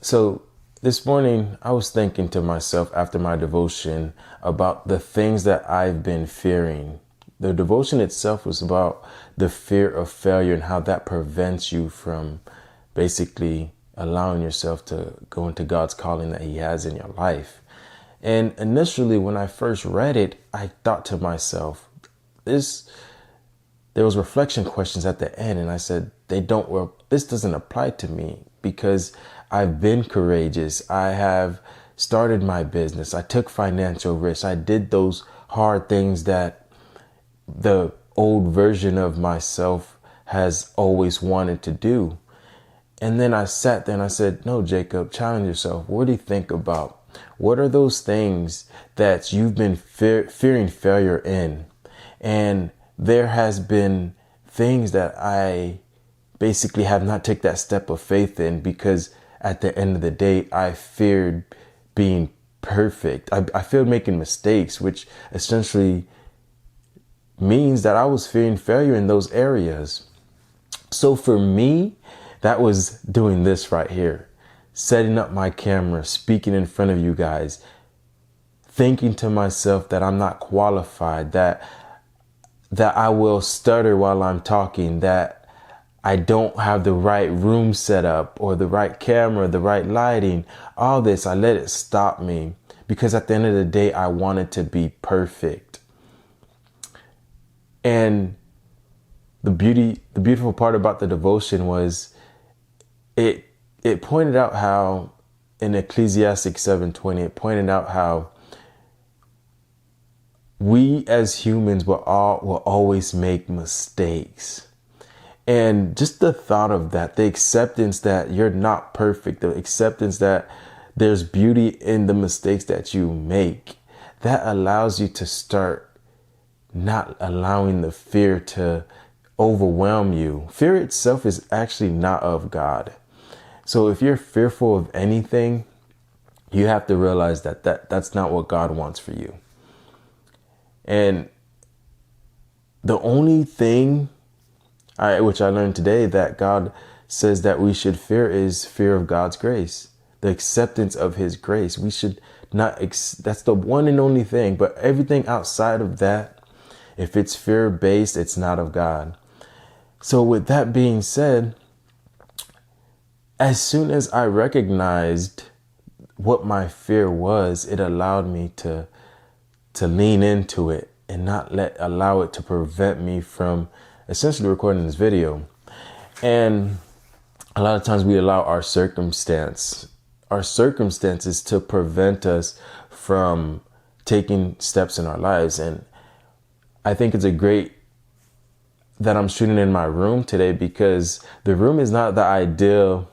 So this morning, I was thinking to myself after my devotion about the things that I've been fearing. The devotion itself was about the fear of failure and how that prevents you from basically allowing yourself to go into God's calling that He has in your life. And initially, when I first read it, I thought to myself, there was reflection questions at the end, and I said, this doesn't apply to me because I've been courageous. I have started my business. I took financial risks. I did those hard things that the old version of myself has always wanted to do. And then I sat there and I said, no, Jacob, challenge yourself. What do you think about? What are those things that you've been fearing failure in? And there has been things that I basically have not taken that step of faith in because at the end of the day, I feared being perfect. I feared making mistakes, which essentially means that I was fearing failure in those areas. So for me, that was doing this right here, setting up my camera, speaking in front of you guys, thinking to myself that I'm not qualified, that I will stutter while I'm talking, that I don't have the right room set up or the right camera, the right lighting. All this, I let it stop me because at the end of the day, I wanted to be perfect. And the beautiful part about the devotion was it pointed out how in Ecclesiastes 7:20, it pointed out how we as humans will always make mistakes. And just the thought of that, the acceptance that you're not perfect, the acceptance that there's beauty in the mistakes that you make, that allows you to start not allowing the fear to overwhelm you. Fear itself is actually not of God. So if you're fearful of anything, you have to realize that that's not what God wants for you. And the only thing which I learned today that God says that we should fear is fear of God's grace, the acceptance of His grace. We should not, that's the one and only thing. But everything outside of that, if it's fear-based, it's not of God. So with that being said, as soon as I recognized what my fear was, it allowed me to lean into it and not allow it to prevent me from essentially recording this video. And a lot of times we allow our circumstances to prevent us from taking steps in our lives. And I think it's a great that I'm shooting in my room today because the room is not the ideal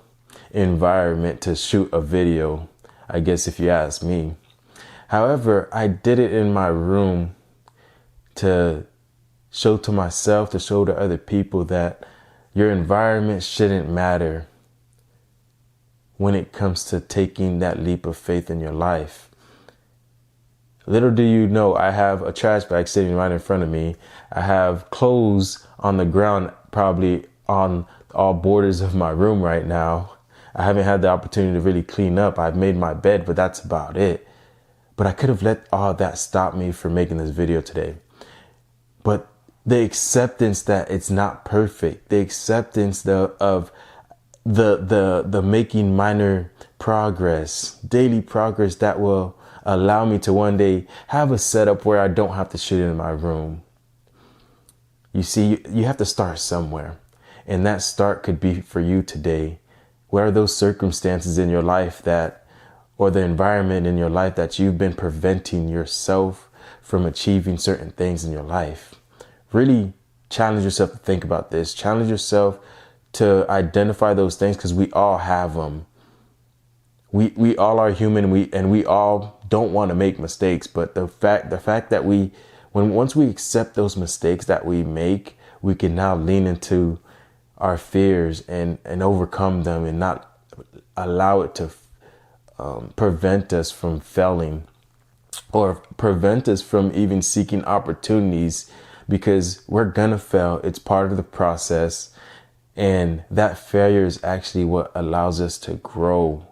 environment to shoot a video, I guess, if you ask me. However, I did it in my room to show to myself, to show to other people that your environment shouldn't matter when it comes to taking that leap of faith in your life. Little do you know, I have a trash bag sitting right in front of me. I have clothes on the ground, probably on all borders of my room right now. I haven't had the opportunity to really clean up. I've made my bed, but that's about it. But I could have let all that stop me from making this video today. But the acceptance that it's not perfect, the acceptance of the making minor progress, daily progress that will allow me to one day have a setup where I don't have to shoot in my room. You see, you have to start somewhere. And that start could be for you today. What are those circumstances in your life or the environment in your life that you've been preventing yourself from achieving certain things in your life? Really challenge yourself to think about this. Challenge yourself to identify those things because we all have them. We all are human and we all don't want to make mistakes. But the fact that once we accept those mistakes that we make, we can now lean into our fears and overcome them and not allow it to prevent us from failing or prevent us from even seeking opportunities, because we're gonna fail. It's part of the process. And that failure is actually what allows us to grow.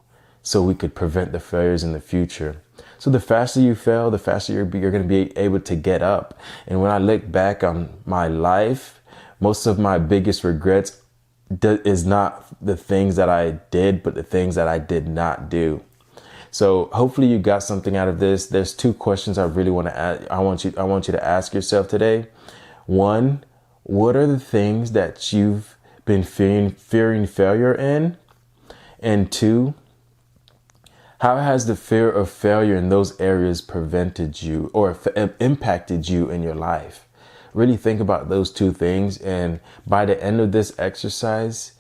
so we could prevent the failures in the future. So the faster you fail, the faster you're going to be able to get up. And when I look back on my life, most of my biggest regrets is not the things that I did, but the things that I did not do. So hopefully you got something out of this. There's two questions I really want to ask. I want you to ask yourself today. One, what are the things that you've been fearing failure in? And two, how has the fear of failure in those areas prevented you or impacted you in your life? Really think about those two things. And by the end of this exercise,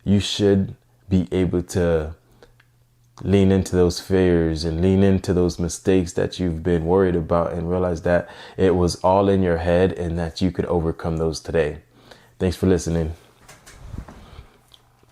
you should be able to lean into those fears and lean into those mistakes that you've been worried about and realize that it was all in your head and that you could overcome those today. Thanks for listening.